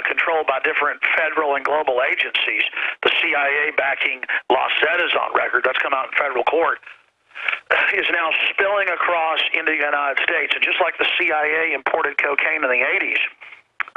controlled by different federal and global agencies. The CIA backing Los Zetas on record, that's come out in federal court, is now spilling across into the United States. And just like the CIA imported cocaine in the 80s,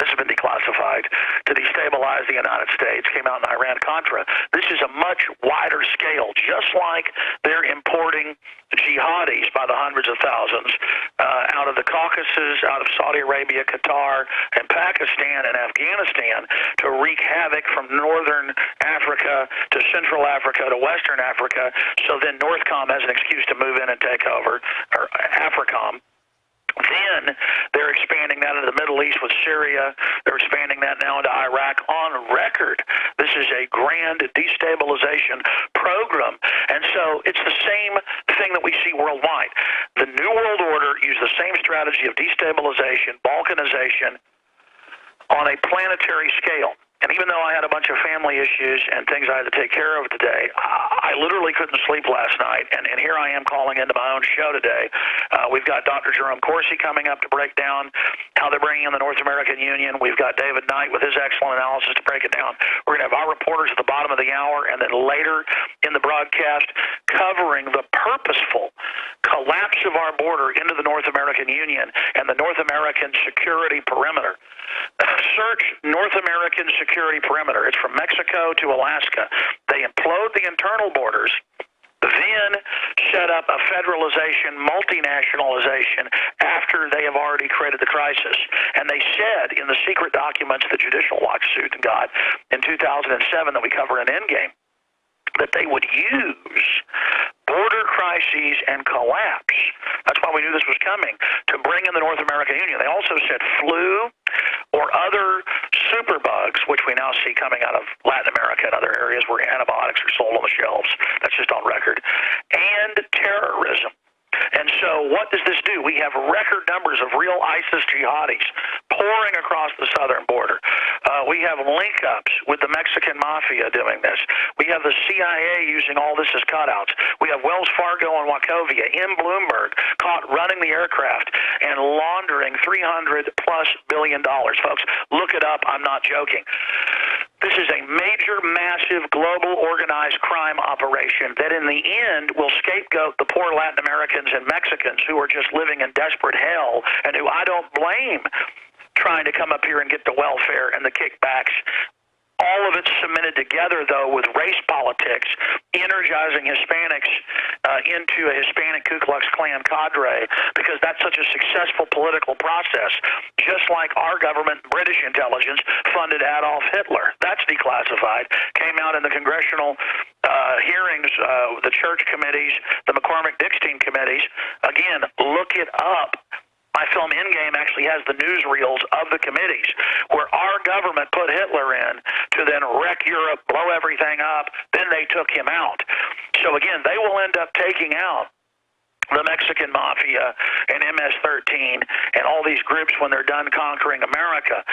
this has been declassified to destabilize the United States, came out in Iran-Contra. This is a much wider scale, just like they're importing jihadis by the hundreds of thousands out of the Caucasus, out of Saudi Arabia, Qatar, and Pakistan and Afghanistan to wreak havoc from northern Africa to Central Africa to Western Africa, so then Northcom has an excuse to move in and take over, or AFRICOM. Then they're expanding that into the Middle East with Syria. They're expanding that now into Iraq on record. This is a grand destabilization program. And so it's the same thing that we see worldwide. The New World Order used the same strategy of destabilization, balkanization on a planetary scale. And even though I had a bunch of family issues and things I had to take care of today, I literally couldn't sleep last night. And here I am calling into my own show today. We've got Dr. Jerome Corsi coming up to break down how they're bringing in the North American Union. We've got David Knight with his excellent analysis to break it down. We're going to have our reporters at the bottom of the hour, and then later in the broadcast covering the purposeful collapse of our border into the North American Union and the North American security perimeter. Search North American security perimeter. It's from Mexico to Alaska. They implode the internal borders, then set up a federalization, multinationalization after they have already created the crisis. And they said in the secret documents the Judicial Watch suit got in 2007 that we cover in Endgame, that they would use border crises and collapse. That's why we knew this was coming, to bring in the North American Union. They also said flu or other superbugs, which we now see coming out of Latin America and other areas where antibiotics are sold on the shelves. That's just on record. And terrorism. And so what does this do? We have record numbers of real ISIS jihadis pouring across the southern border. We have link-ups with the Mexican mafia doing this. We have the CIA using all this as cutouts. We have Wells Fargo and Wachovia in Bloomberg caught running the aircraft and laundering $300+ billion. Folks, look it up. I'm not joking. This is a major, massive, global organized crime operation that in the end will scapegoat the poor Latin Americans and Mexicans who are just living in desperate hell and who I don't blame trying to come up here and get the welfare and the kickbacks. All of it cemented together, though, with race politics, energizing Hispanics into a Hispanic Ku Klux Klan cadre, because that's such a successful political process, just like our government, British intelligence, funded Adolf Hitler. That's declassified. Came out in the congressional hearings, the church committees, the McCormick-Dickstein committees. Again, look it up. My film Endgame actually has the newsreels of the committees where our government put Hitler in to then wreck Europe, blow everything up. Then they took him out. So again, they will end up taking out the Mexican mafia and MS-13 and all these groups when they're done conquering America.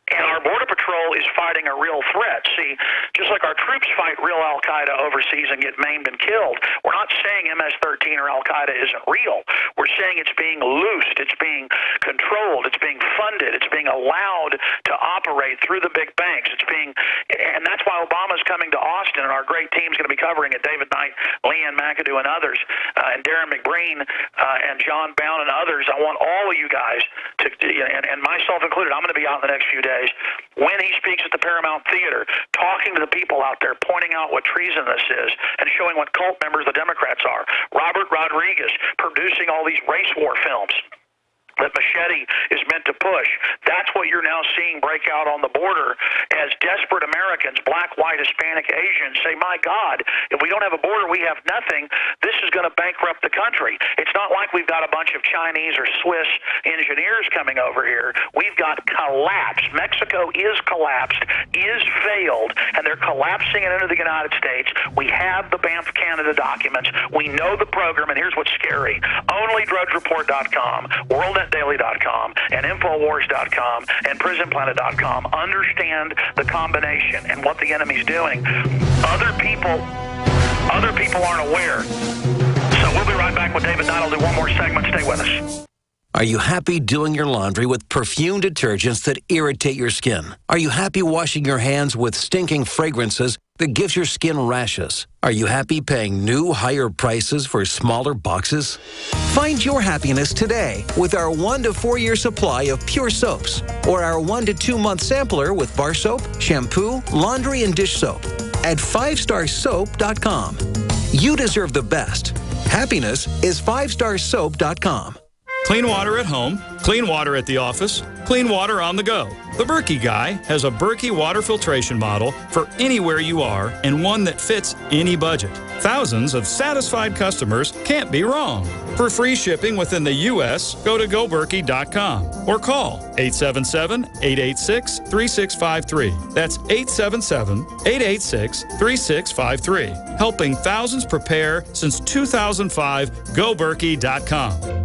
And our Border Patrol is fighting a real threat. See, just like our troops fight real Al-Qaeda overseas and get maimed and killed, we're not saying MS-13 or Al-Qaeda isn't real. We're saying it's being loosed, it's being controlled, it's being funded, it's being allowed to operate through the big banks. And that's why Obama's coming to Austin, and our great team's going to be covering it. David Knight, Leanne McAdoo, and others, and Darren McBreen, and John Bound, and others. I want all of you guys to, and myself included, I'm going to be out in the next few days when he speaks at the Paramount Theater, talking to the people out there, pointing out what treason this is, and showing what cult members the Democrats are. Robert Rodriguez producing all these race war films that Machete is meant to push. That's what you're now seeing break out on the border as desperate Americans, black, white, Hispanic, Asian, say, my God, if we don't have a border, we have nothing. This is going to bankrupt the country. It's not like we've got a bunch of Chinese or Swiss engineers coming over here. We've got collapse. Mexico is collapsed, is failed, and they're collapsing it into the United States. We have the Banff Canada documents. We know the program, and here's what's scary. OnlyDrudgeReport.com, WorldNetDaily.com, and Infowars.com, and PrisonPlanet.com understand the combination and what the enemy's doing. Other people aren't aware. So we'll be right back with David Knight. I'll do one more segment. Stay with us. Are you happy doing your laundry with perfume detergents that irritate your skin? Are you happy washing your hands with stinking fragrances that gives your skin rashes? Are you happy paying new, higher prices for smaller boxes? Find your happiness today with our 1 to 4 year supply of pure soaps or our 1 to 2 month sampler with bar soap, shampoo, laundry, and dish soap at 5starsoap.com. You deserve the best. Happiness is 5starsoap.com. Clean water at home, clean water at the office, clean water on the go. The Berkey Guy has a Berkey water filtration model for anywhere you are and one that fits any budget. Thousands of satisfied customers can't be wrong. For free shipping within the U.S., go to goberkey.com or call 877-886-3653. That's 877-886-3653. Helping thousands prepare since 2005, goberkey.com.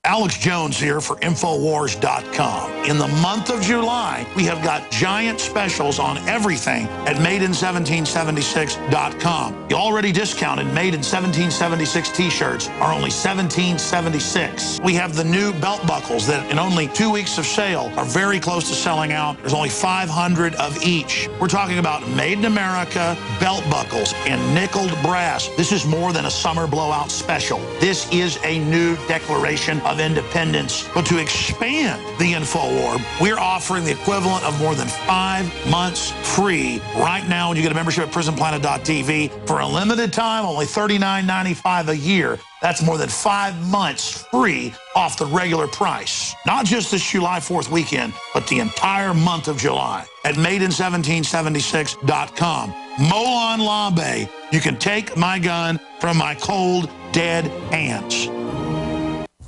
Alex Jones here for Infowars.com. In the month of July, we have got giant specials on everything at MadeIn1776.com. The already discounted Made in 1776 t-shirts are only $17.76. We have the new belt buckles that in only 2 weeks of sale are very close to selling out. There's only 500 of each. We're talking about Made in America belt buckles in nickeled brass. This is more than a summer blowout special. This is a new declaration of independence. But to expand the InfoWar, we're offering the equivalent of more than 5 months free right now when you get a membership at PrisonPlanet.tv. For a limited time, only $39.95 a year. That's more than 5 months free off the regular price. Not just this July 4th weekend, but the entire month of July at MadeIn1776.com. Molon Labe, you can take my gun from my cold, dead hands.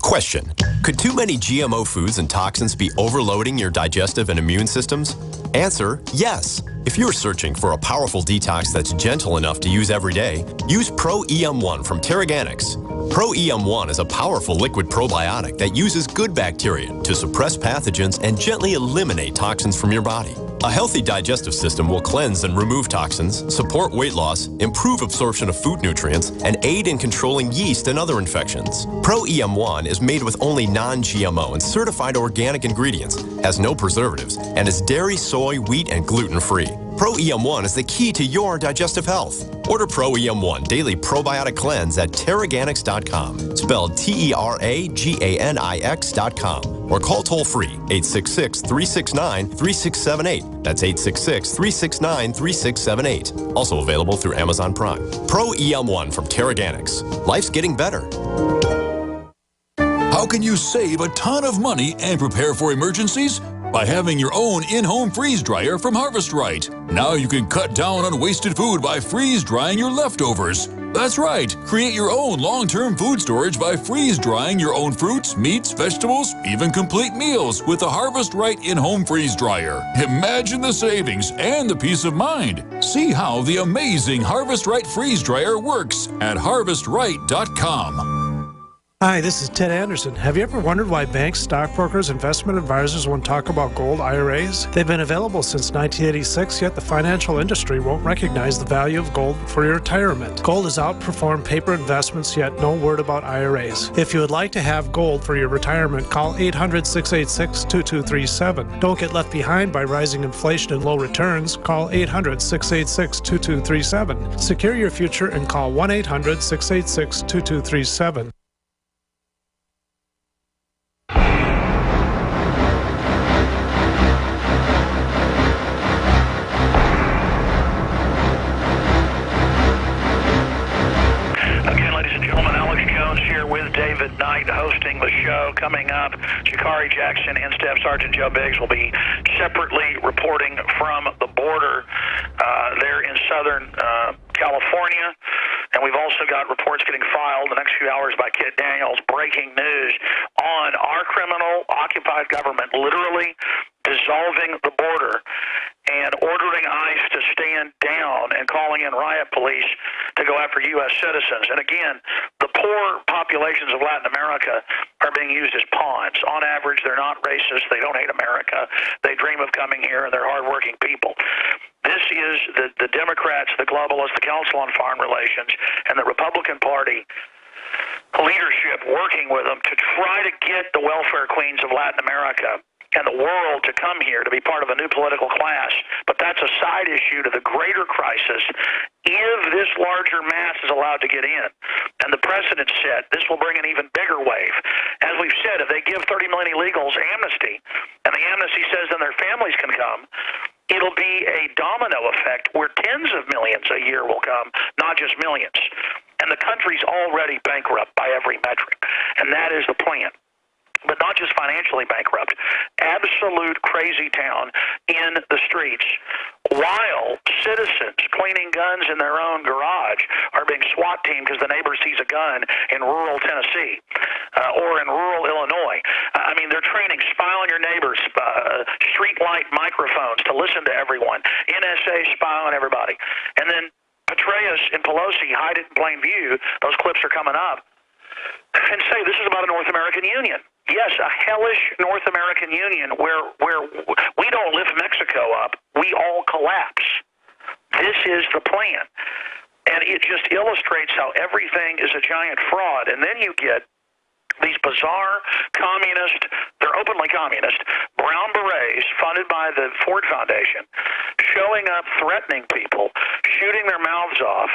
Question: could too many GMO foods and toxins be overloading your digestive and immune systems? Answer: yes. If you're searching for a powerful detox that's gentle enough to use every day, use Pro-EM1 from Teraganix. Pro-EM1 is a powerful liquid probiotic that uses good bacteria to suppress pathogens and gently eliminate toxins from your body. A healthy digestive system will cleanse and remove toxins, support weight loss, improve absorption of food nutrients, and aid in controlling yeast and other infections. Pro-EM1 is made with only non-GMO and certified organic ingredients, has no preservatives, and is dairy, soy, wheat, and gluten-free. Pro-EM1 is the key to your digestive health. Order Pro-EM1 Daily Probiotic Cleanse at Teraganix.com, spelled Teraganix.com, or call toll-free 866-369-3678. That's 866-369-3678. Also available through Amazon Prime. Pro-EM1 from Teraganix. Life's getting better. How can you save a ton of money and prepare for emergencies? By having your own in-home freeze dryer from Harvest Right. Now you can cut down on wasted food by freeze drying your leftovers. That's right. Create your own long-term food storage by freeze drying your own fruits, meats, vegetables, even complete meals with the Harvest Right in-home freeze dryer. Imagine the savings and the peace of mind. See how the amazing Harvest Right freeze dryer works at harvestright.com. Hi, this is Ted Anderson. Have you ever wondered why banks, stockbrokers, investment advisors won't talk about gold IRAs? They've been available since 1986, yet the financial industry won't recognize the value of gold for your retirement. Gold has outperformed paper investments, yet no word about IRAs. If you would like to have gold for your retirement, call 800-686-2237. Don't get left behind by rising inflation and low returns. Call 800-686-2237. Secure your future and call 1-800-686-2237. David Knight hosting the show. Coming up, Shikari Jackson and Staff Sergeant Joe Biggs will be separately reporting from the border there in southern California. And we've also got reports getting filed the next few hours by Kit Daniels. Breaking news on our criminal occupied government literally dissolving the border and ordering ICE to stand down and calling in riot police to go after U.S. citizens. And again, the poor populations of Latin America are being used as pawns. On average, they're not racist. They don't hate America. They dream of coming here, and they're hardworking people. This is the Democrats, the globalists, the Council on Foreign Relations, and the Republican Party leadership working with them to try to get the welfare queens of Latin America and the world to come here to be part of a new political class. But that's a side issue to the greater crisis if this larger mass is allowed to get in. And the precedent set, this will bring an even bigger wave. As we've said, if they give 30 million illegals amnesty, and the amnesty says then their families can come, it'll be a domino effect where tens of millions a year will come, not just millions. And the country's already bankrupt by every metric. And that is the plan. But not just financially bankrupt, absolute crazy town in the streets, while citizens cleaning guns in their own garage are being SWAT teamed because the neighbor sees a gun in rural Tennessee or in rural Illinois. I mean, they're training spy on your neighbors, street light microphones to listen to everyone, NSA spy on everybody. And then Petraeus and Pelosi hide it in plain view. Those clips are coming up. And say this is about a North American Union. Yes, a hellish North American Union where we don't lift Mexico up, we all collapse. This is the plan. And it just illustrates how everything is a giant fraud. And then you get these bizarre communist, they're openly communist, brown berets funded by the Ford Foundation, showing up, threatening people, shooting their mouths off,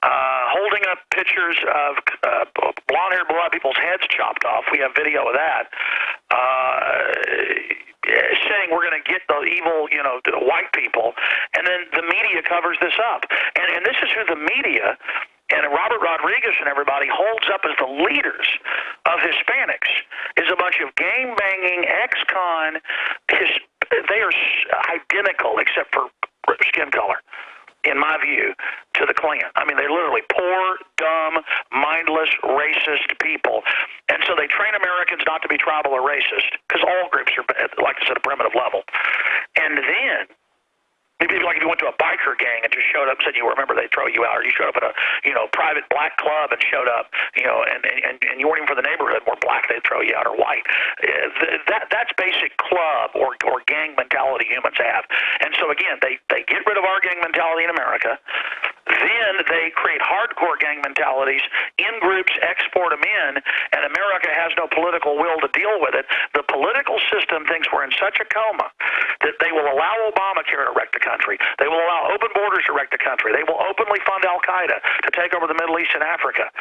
holding up pictures of blonde-haired blood, people's heads chopped off. We have video of that. Saying we're going to get the evil, the white people. And then the media covers this up. And this is who the media and Robert Rodriguez and everybody holds up as the leaders of Hispanics, is a bunch of gang-banging, ex-con. They are identical except for skin color, in my view, to the Klan. I mean, they're literally poor, dumb, mindless, racist people. And so they train Americans not to be tribal or racist, because all groups are, like I said, a primitive level. And then, maybe like if you went to a biker gang and just showed up and said you remember, they'd throw you out, or you showed up at a private black club and showed up, and you weren't even from the neighborhood, were black, they'd throw you out, or white. That's basic club or gang mentality humans have. And so again, they get rid of our gang mentality in America. Then they create hardcore gang mentalities in groups, export them in, and America has no political will to deal with it. The political system thinks we're in such a coma that they will allow Obamacare to wreck the country. They will allow open borders to wreck the country. They will openly fund Al-Qaeda to take over the Middle East and Africa.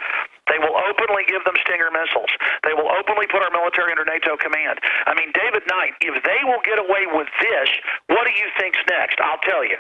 They will openly give them Stinger missiles. They will openly put our military under NATO command. I mean, David Knight, if they will get away with this, what do you think's next? I'll tell you.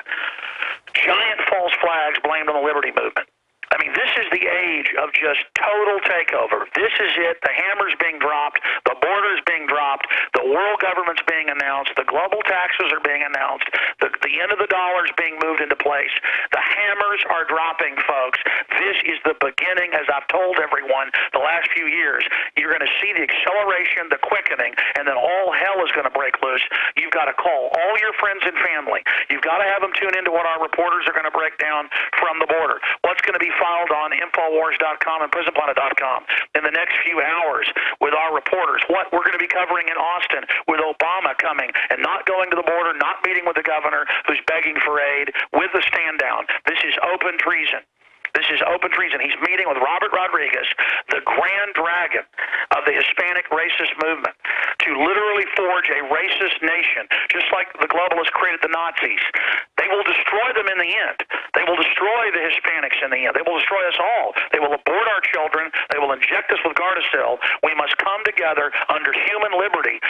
Giant false flags blamed on the liberty movement. I mean, this is the age of just total takeover. This is it. The hammer's being dropped. The border's being dropped. The world government's being announced. The global taxes are being announced. The end of the dollar's being moved into place. The hammers are dropping, folks. This is the beginning, as I've told everyone the last few years. You're going to see the acceleration, the quickening, and then all hell is going to break loose. You've got to call all your friends and family. You've got to have them tune into what our reporters are going to break down from the border. What's going to be filed on Infowars.com and PrisonPlanet.com in the next few hours with our reporters. What we're going to be covering in Austin with Obama coming and not going to the border, not meeting with the governor who's begging for aid, with the stand down. This is open treason. This is open treason. He's meeting with Robert Rodriguez, the grand dragon of the Hispanic racist movement, to literally forge a racist nation, just like the globalists created the Nazis. They will destroy them in the end. They will destroy the Hispanics in the end. They will destroy us all. They will abort our children. They will inject us with Gardasil. We must come together under human liberty.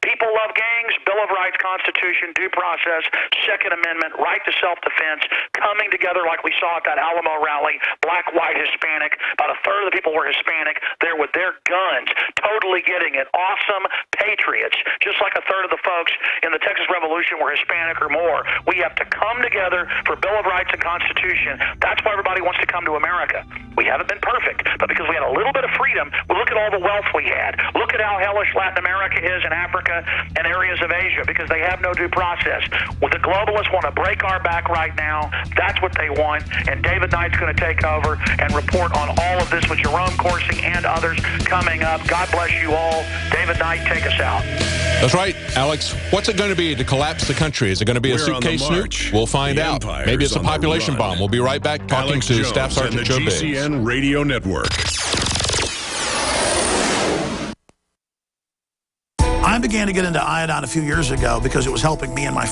People love gangs, Bill of Rights, Constitution, due process, Second Amendment, right to self-defense, coming together like we saw at that Alamo rally, black, white, Hispanic. About a third of the people were Hispanic. They're with their guns, totally getting it. Awesome patriots, just like a third of the folks in the Texas Revolution were Hispanic or more. We have to come together for Bill of Rights and Constitution. That's why everybody wants to come to America. We haven't been perfect, but because we had a little bit of freedom, well, look at all the wealth we had. Look at how hellish Latin America is, and Africa and areas of Asia, because they have no due process. Well, the globalists want to break our back right now. That's what they want, and David Knight's going to take over and report on all of this with Jerome Corsi and others coming up. God bless you all. David Knight, take us out. That's right, Alex. What's it going to be to collapse the country? Is it going to be a suitcase nuke? We'll find out. Maybe it's a population bomb. We'll be right back talking to Staff Sergeant Joe Biggs. GCN Radio Network. I began to get into iodine a few years ago because it was helping me and my